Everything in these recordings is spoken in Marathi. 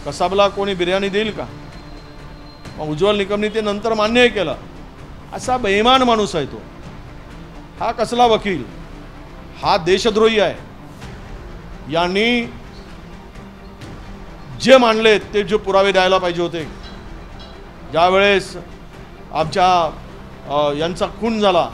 कसाबला कोणी बिर्याणी देईल का? मग उज्ज्वल निकमनी ते नंतर मान्यही केलं. असा बेईमान माणूस आहे तो. हा कसला वकील? हा देशद्रोही आहे. यांनी जे मांडले ते जे पुरावे द्यायला पाहिजे होते. ज्यावेळेस आमच्या यांचा खून झाला,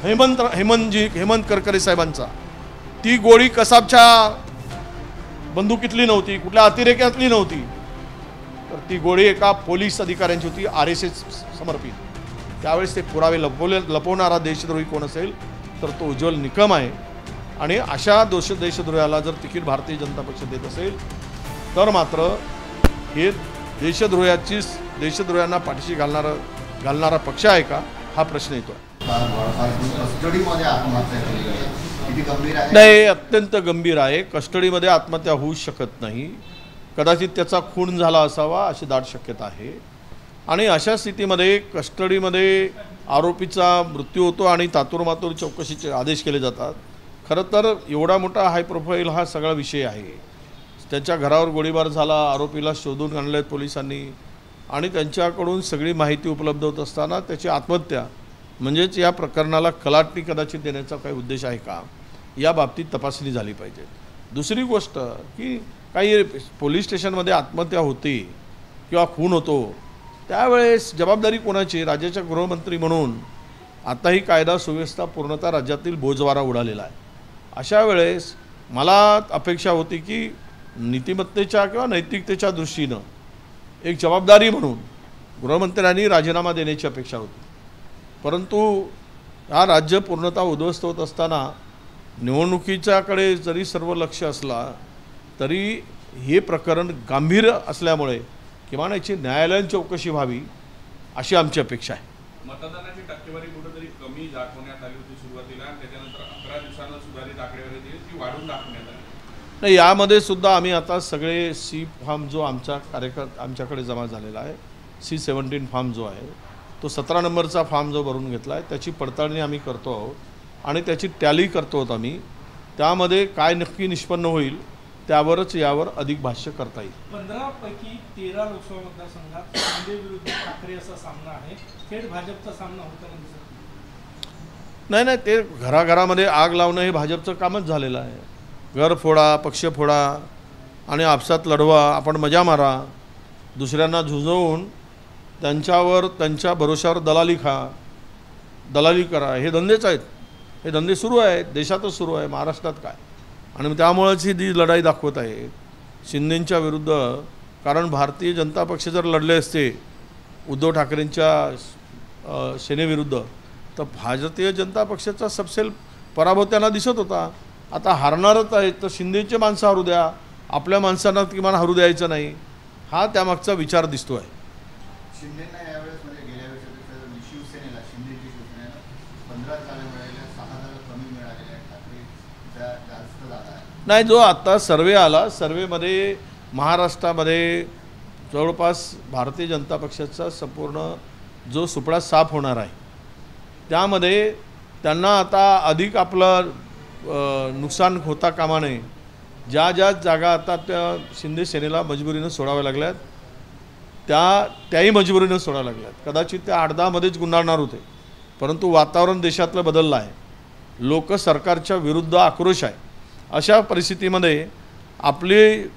हेमंत करकरे साहेबांचा, ती गोळी कसाबच्या बंदुकीतली नव्हती, कुठल्या अतिरेक्यातली नव्हती, तर ती गोळी एका पोलीस अधिकाऱ्यांची होती, RSS समर्पित. त्यावेळेस ते पुरावे लपवणारा देशद्रोही कोण असेल तर तो उज्ज्वल निकम आहे. आणि अशा देशद्रोहाला जर तिकीट भारतीय जनता पक्ष देत असेल तर मात्र हे देशद्रोह्यांना पाठीशी घालणारा पक्ष आहे का, हा प्रश्न येतो. नाही, अत्यंत गंभीर आहे. कस्टडीमध्ये आत्महत्या होऊ शकत नाही. कदाचित त्याचा खून झाला असावा अशी दाट शक्यता आहे. आणि अशा स्थितीमध्ये कस्टडीमध्ये आरोपीचा मृत्यू होतो आणि तातूरमातूर चौकशीचे आदेश केले जातात. खरं तर एवढा मोठा हाय प्रोफाईल हा सगळा विषय आहे. त्याच्या घरावर गोळीबार झाला, आरोपीला शोधून आणले पोलिसांनी आणि त्यांच्याकडून सगळी माहिती उपलब्ध होत असताना त्याची आत्महत्या, म्हणजेच या प्रकरणाला कलाटणी कदाचित देण्याचा काही उद्देश आहे का, या बाबतीत तपासणी झाली पाहिजे. दुसरी गोष्ट की काही पोलीस स्टेशनमध्ये आत्महत्या होती किंवा खून होतो त्यावेळेस जबाबदारी कोणाची? राज्याच्या गृहमंत्री म्हणून आताही कायदा सुव्यवस्था पूर्णतः राज्यातील बोजवारा उडालेला आहे. अशा वेळेस मला अपेक्षा होती की नीतिमत्तेच्या किंवा नैतिकतेच्या दृष्टीनं एक जबाबदारी म्हणून गृहमंत्र्यांनी राजीनामा देण्याची अपेक्षा होती. परंतु हा राज्य पूर्णतः उद्ध्वस्त होत असताना निवडणुकीच्याकडे जरी सर्व लक्ष असला तरी हे प्रकरण गांभीर्य असल्यामुळे किमान याची न्यायालयीन चौकशी व्हावी अशी आमची अपेक्षा आहे. मतदानाची टक्केवारी कुठेतरी कमी दाखवण्यात आली होती सुरुवातीला, त्याच्यानंतर 11 दिवसांना सुधारित आकडेवारी दिली ती वाढून दाखवण्यात आली. नाही, यामध्ये सुद्धा आम्ही आता सगळे C फॉर्म जो आमच्याकडे जमा झालेला आहे, C-17 फॉर्म जो आहे तो 17 नंबरचा फॉर्म जो भरून घेतला आहे त्याची पडताळणी आम्ही करतो आहोत आणि त्याची टॅली करतो आहोत आम्ही. त्यामध्ये काय नक्की निष्पन्न होईल त्यावरच यावर अधिक भाष्य करता येईल. 15 पैकी 13 लोकसभा मतदारसंघात शिंदे विरुद्ध ठाकरे असा सामना आहे. थेट भाजपचा सामना होताना दिसत नाही, ते घराघरामध्ये आग लावणं हे भाजपचं कामच झालेलं आहे. घर फोडा, पक्ष फोडा आणि आपसात लढवा, आपण मजा मारा, दुसऱ्यांना झुंजवून त्यांच्यावर त्यांच्या भरोशावर दलाली करा, हे धंदेच आहेत. हे धंदे सुरू आहेत, देशातच सुरू आहे, महाराष्ट्रात काय. आणि त्यामुळेच ही लढाई दाखवत आहे शिंदेंच्या विरुद्ध. कारण भारतीय जनता पक्ष जर लढले असते उद्धव ठाकरेंच्या सेनेविरुद्ध तर भारतीय जनता पक्षाचा सपसेल पराभव त्यांना दिसत होता. आता हारणारच आहे तर शिंदेचे माणसं हरू द्या, आपल्या माणसांना किमान हरू द्यायचं नाही, हा त्यामागचा विचार दिसतो आहे. शिंदेंना यावेळेस म्हणजे गेल्या वेळेस शिवसेनेला शिंदेची शिवसेनेला 15 जागा मिळालेल्या, 6 जागा कमी मिळालेल्या, ठाकरे जास्त जागा आहे. नाही, जो आता सर्वे आला, सर्वेमध्ये महाराष्ट्रामध्ये जवळपास भारतीय जनता पक्षाचा संपूर्ण जो सुपडा साफ होणार आहे त्यामध्ये त्यांना आता अधिक आपलं नुकसान होता कामा नये. ज्या जागा आता त्या शिंदे सेनेला मजबुरीनं सोडाव्या लागल्यात त्याही मजबुरीनं सोडाव्या लागल्यात. कदाचित त्या 8-10 मध्येच गुंडाळणार होते, परंतु वातावरण देशातलं बदललं आहे. लोक सरकारच्या विरुद्ध आक्रोश आहे. अशा परिस्थितीमध्ये आपले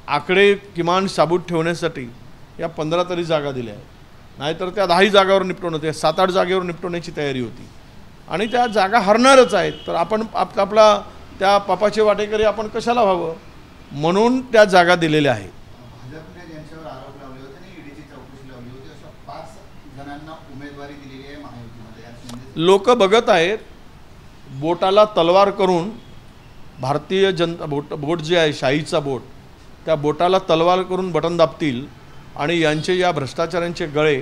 आकडे किमान साबूत ठेवण्यासाठी या 15 तरी जागा दिल्या आहेत. नाहीतर त्या 10 जागावर निपटून होते, 7-8 जागेवर निपटवण्याची तयारी होती आणि त्या जागा हरणारच आहेत. तर आपण आपला त्या पापाचे वाटेकरी आपण कशाला व्हावं म्हणून त्या जागा दिलेल्या आहेत. भाजपने ज्यांच्यावर आरोप लावले होते आणि ईडीची चौकशी लावली होती अशा 5 जणांना उमेदवारी दिलेली आहे महायुतीमध्ये. लोक बघत आहेत, बोटाला तलवार करून भारतीय जनता बोट जे आहे शाहीचा बोट, त्या बोटाला तलवार करून बटन दाबतील आणि यांचे या भ्रष्टाचारांचे गळे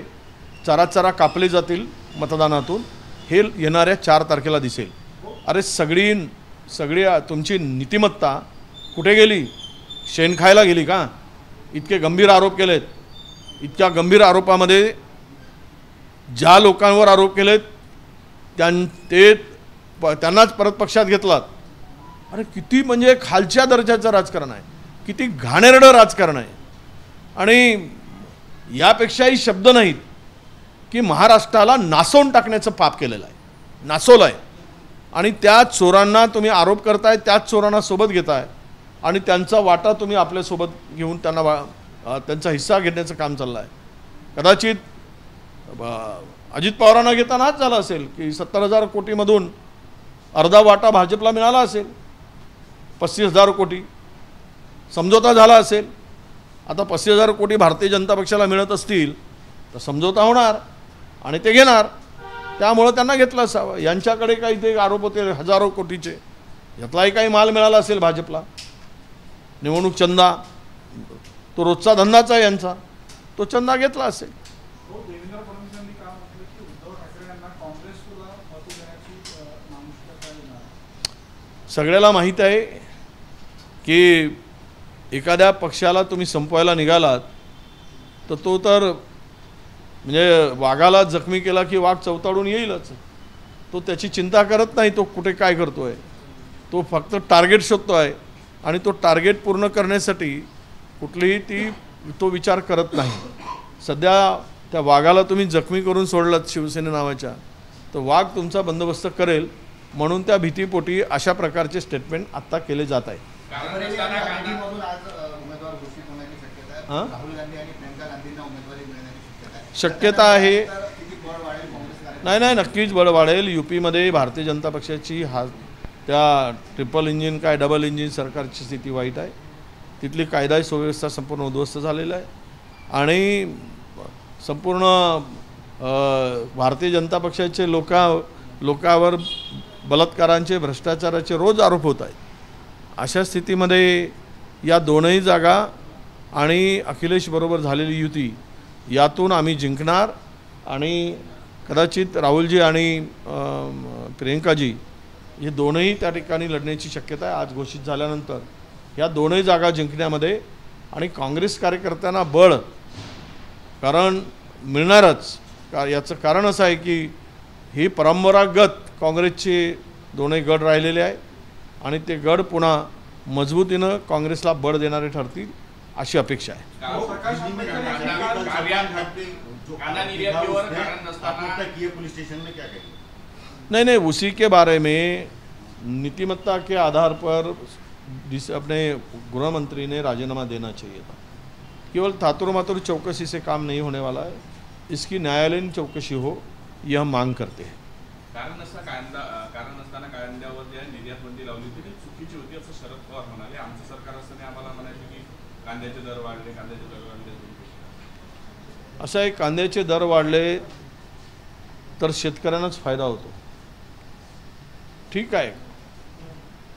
चराचरा कापले जातील मतदानातून. हे येणाऱ्या 4 तारखेला दिसेल. अरे सगळी तुमची नीतिमत्ता कुठे गेली? शेण खायला गेली का? इतके गंभीर आरोप केलेत. इतक्या गंभीर आरोपामध्ये ज्या लोकांवर आरोप केलेत त्यांनाच परत पक्षात घेतलात. अरे किती म्हणजे खालच्या दर्जाचं राजकारण आहे, किती घाणेरडं राजकारण आहे. आणि यापेक्षाही शब्द नाहीत की महाराष्ट्राला नासवून टाकण्याचं पाप केलेलं आहे, नासवलं आहे. आणि त्या चोरांना तुम्ही आरोप करताय, त्याच चोरांना सोबत घेताय आणि त्यांचा वाटा तुम्ही आपल्यासोबत घेऊन त्यांना त्यांचा हिस्सा घेण्याचं काम चाललं आहे. कदाचित अजित पवारांना घेताना हाच झाला असेल की 70,000 कोटीमधून अर्धा वाटा भाजपला मिळाला असेल, 35,000 कोटी समझोता झाला असेल. आता 35,000 कोटी भारतीय जनता पक्षाला मिळत असतील तर समझोता होणार आणि ते घेणार, त्यामुळं त्यांना घेतलं असावं. यांच्याकडे काही ते आरोप होते हजारो कोटीचे, यातलाही काही माल मिळाला असेल भाजपला, निवडणूक चंदा, तो रोजचा धंदाच आहे यांचा, तो चंदा घेतला असेल. देवेंद्र फडणवीसांनी काय म्हटलं की उद्धव ठाकरे यांना काँग्रेसला मतं देण्याची मानसिकता येणार. सगळ्याला माहीत आहे की एखाद्या पक्षाला तुम्ही संपवायला निघालात तर तो तर म्हणजे वाघाला जखमी केला की वाघ चवताळून येईलच. तो त्याची चिंता करत नाही तो कुठे काय करतो आहे, तो फक्त टार्गेट शोधतो आहे आणि तो टार्गेट पूर्ण करण्यासाठी कुठलीही तो विचार करत नाही. सध्या त्या वाघाला तुम्ही जखमी करून सोडलात शिवसेने नावाच्या, तर वाघ तुमचा बंदोबस्त करेल म्हणून त्या भीतीपोटी अशा प्रकारचे स्टेटमेंट आत्ता केले जात आहे. राहुल गांधी आणि प्रियंका गांधींना उमेदवारी मिळण्याची शक्यता आहे. किती बळ वाढेल काँग्रेस? नाही, नक्कीच बळ वाढेल. यूपीमध्ये भारतीय जनता पक्षाची त्या ट्रिपल इंजिन काय डबल इंजिन सरकारची स्थिती वाईट आहे. तिथली कायदा सुव्यवस्था संपूर्ण उद्ध्वस्त झालेला आहे आणि संपूर्ण भारतीय जनता पक्षाचे लोकांवर बलात्कारांचे, भ्रष्टाचाराचे रोज आरोप होत आहेत. अशा स्थितीमध्ये या दोनही जागा आणि अखिलेशबरोबर झालेली युती यातून आम्ही जिंकणार आणि कदाचित राहुलजी आणि प्रियंकाजी हे दोनही त्या ठिकाणी लढण्याची शक्यता आहे. आज घोषित झाल्यानंतर या दोनही जागा जिंकण्यामध्ये आणि काँग्रेस कार्यकर्त्यांना बळ कारण मिळणारच. याचं कारण असं आहे की ही परंपरागत काँग्रेसचे दोनही गड राहिलेले आहे आणि ते गड पुन्हा मजबूतीनं काँग्रेसला बळ देणारे ठरतील अशी अपेक्षा आहे. पुलिस स्टेशन में क्या कहेंगे? नहीं, उसी के बारे में नीतिमत्ता के आधार पर अपने गृह मंत्री ने राजीनामा देना चाहिए था. केवल थातुर मातुर चौकसी से काम नहीं होने वाला है, इसकी न्यायालयीन चौकशी हो यह हम मांग करते हैं. कारण असताना कांद्यावर ज्या निर्यात बंदी लावली होती ती चुकीची होती असं शरद पवार म्हणाले. आमचं सरकार असताना आम्हाला म्हणायचे की कांद्याचे दर वाढले. असं आहे, कांद्याचे दर वाढले तर शेतकऱ्यांनाच फायदा होतो, ठीक आहे,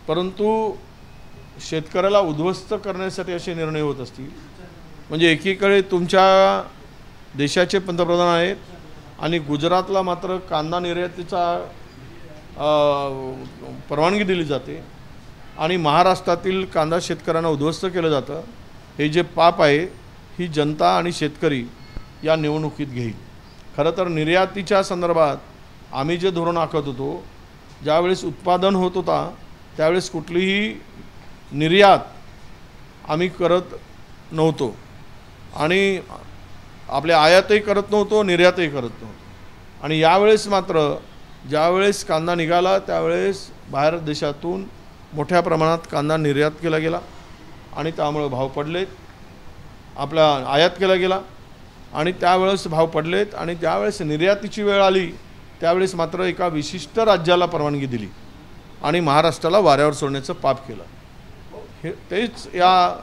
परंतु शेतकऱ्याला उद्ध्वस्त करण्यासाठी असे निर्णय होत असतील म्हणजे एकीकडे तुमच्या देशाचे पंतप्रधान आहेत आणि गुजरातला मात्र कांदा निर्यातीचा परवानगी दिली जाते आणि महाराष्ट्रातील कांदा शेतकऱ्यांना उद्ध्वस्त केलं जातं. हे जे पाप आहे ही जनता आणि शेतकरी या निवडणुकीत घेईल. खरं तर निर्यातीच्या संदर्भात आम्ही जे धोरण आखत होतो, ज्यावेळेस उत्पादन होत होता त्यावेळेस कुठलीही निर्यात आम्ही करत नव्हतो आणि आपले आयातही करत नव्हतो, निर्यातही करत नव्हतो. आणि यावेळेस मात्र ज्यावेळेस कांदा निघाला त्यावेळेस बाहेर देशातून मोठ्या प्रमाणात कांदा निर्यात केला गेला आणि त्यामुळे भाव पडलेत, आपला आयात केला गेला आणि त्यावेळेस भाव पडलेत. आणि त्यावेळेस निर्यातीची वेळ आली त्यावेळेस मात्र एका विशिष्ट राज्याला परवानगी दिली आणि महाराष्ट्राला वाऱ्यावर सोडण्याचं पाप केलं. हे तेच या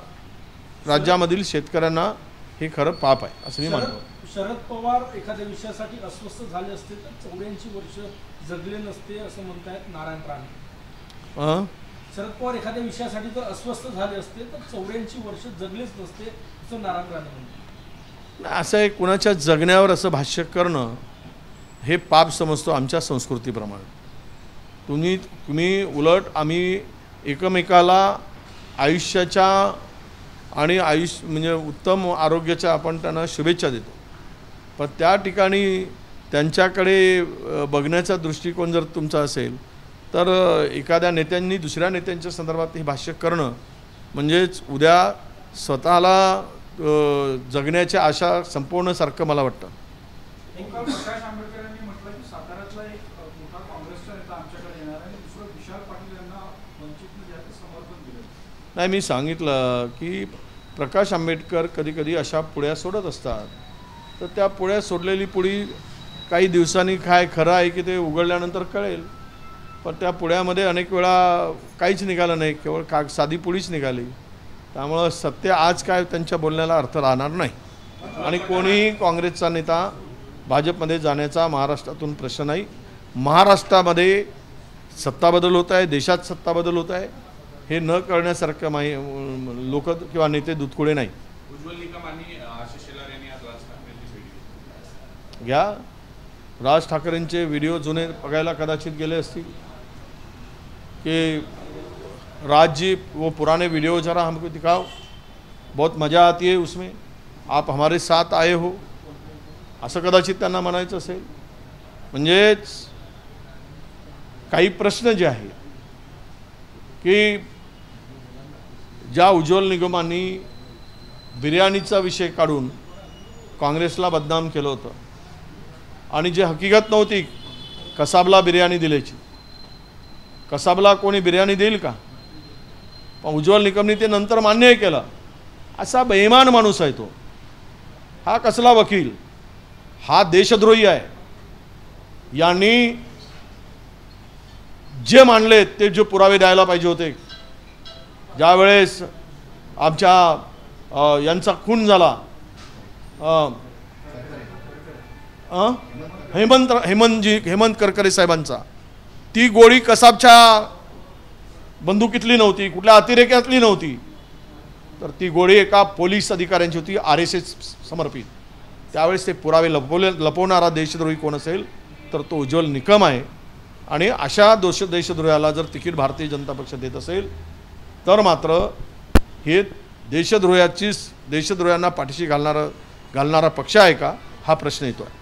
राज्यामधील शेतकऱ्यांना हे खरं पाप आहे असं मी मानतो. शरद पवार एखाद्या विषयासाठी अस्वस्थ झाले असते तर 84 वर्ष जगले नसते असं म्हणतायत नारायण राणे. शरद पवार एखाद्या विषयासाठी जर अस्वस्थ झाले असते तर 84 वर्ष जगलेच नसते असं नारायण राणे म्हणतात. असं आहे, कुणाच्या जगण्यावर असं भाष्य करणं हे पाप समजतो आमच्या संस्कृतीप्रमाणे. तुम्ही उलट आम्ही एकमेकाला आयुष्याच्या आणि म्हणजे उत्तम आरोग्याच्या आपण त्यांना शुभेच्छा देतो, पण त्या ठिकाणी त्यांच्याकडे बघण्याचा दृष्टिकोन जर तुमचा असेल तर एखाद्या नेत्यांनी दुसऱ्या नेत्यांच्या संदर्भात हे भाष्य करणं म्हणजेच उद्या स्वतःला जगण्याच्या आशा संपवण्यासारखं मला वाटतं. प्रकाश आंबेडकरांनी म्हटलं की साताऱ्यातला एक मोठा काँग्रेसचा नेता आमच्याकडे येणार आणि दुसरं विशाल पाटील यांना वंचितने ज्याचं समर्थन दिलं. नाही, मी सांगितलं की प्रकाश आंबेडकर कधी कधी अशा पुड्या सोडत असतात, तर त्या पुड्या सोडलेली पुडी काही दिवसांनी काय खरं आहे की ते उघडल्यानंतर कळेल. पण त्या पुड्यामध्ये अनेक वेळा काहीच निघालं नाही, केवळ साधी पुडीच निघाली. त्यामुळं सत्य आज काय त्यांच्या बोलण्याला अर्थ राहणार नाही. आणि कोणीही काँग्रेसचा नेता भाजपमध्ये जाण्याचा महाराष्ट्रातून प्रश्न नाही. महाराष्ट्रामध्ये सत्ता बदल होत आहे, देशात सत्ता बदल होत आहे, हे न कळण्यासारखं लोक किंवा नेते दुधकुळे नाही. उज्ज्वल निकम आणि आशिष शेलार यांनी आज राज ठाकरेंची भेट घेतली. घ्या, राज ठाकरेंचे व्हिडिओ जुने बघायला कदाचित गेले असतील कि राज जी वो पुराने वीडियो जरा हमको दिखाओ, बहुत मज़ा आती है उसमें, आप हमारे साथ आए हो, असं कदाचित त्यांना म्हणायचं असेल. म्हणजेच काही प्रश्न जे आहेत की ज्या उज्ज्वल निगमांनी बिर्याणीचा विषय काढून काँग्रेसला बदनाम केलं होतं आणि जे हकीकत नव्हती कसाबला बिर्याणी दिल्याची, कसाबला कोणी बिर्याणी देईल का, पण उज्ज्वल निकमनी ते नंतर मान्य केलं. असा बेईमान माणूस आहे तो. हा कसला वकील, हा देशद्रोही आहे. यांनी जे मांडले ते जे पुरावे द्यायला पाहिजे होते. ज्यावेळेस आमच्या यांचा खून झाला, हेमंत करकरे साहेबांचा, ती गोळी कसाबच्या बंदुकीतली नव्हती, कुठल्या अतिरेक्यातली नव्हती, तर ती गोळी एका पोलीस अधिकाऱ्यांची होती, RSS समर्पित. त्यावेळेस ते पुरावे लपवणारा देशद्रोही कोण असेल तर तो उज्ज्वल निकम आहे. आणि अशा देशद्रोहाला जर तिकीट भारतीय जनता पक्ष देत असेल तर मात्र हे देशद्रोह्यांना पाठीशी घालणारा पक्ष आहे का, हा प्रश्न येतो आहे.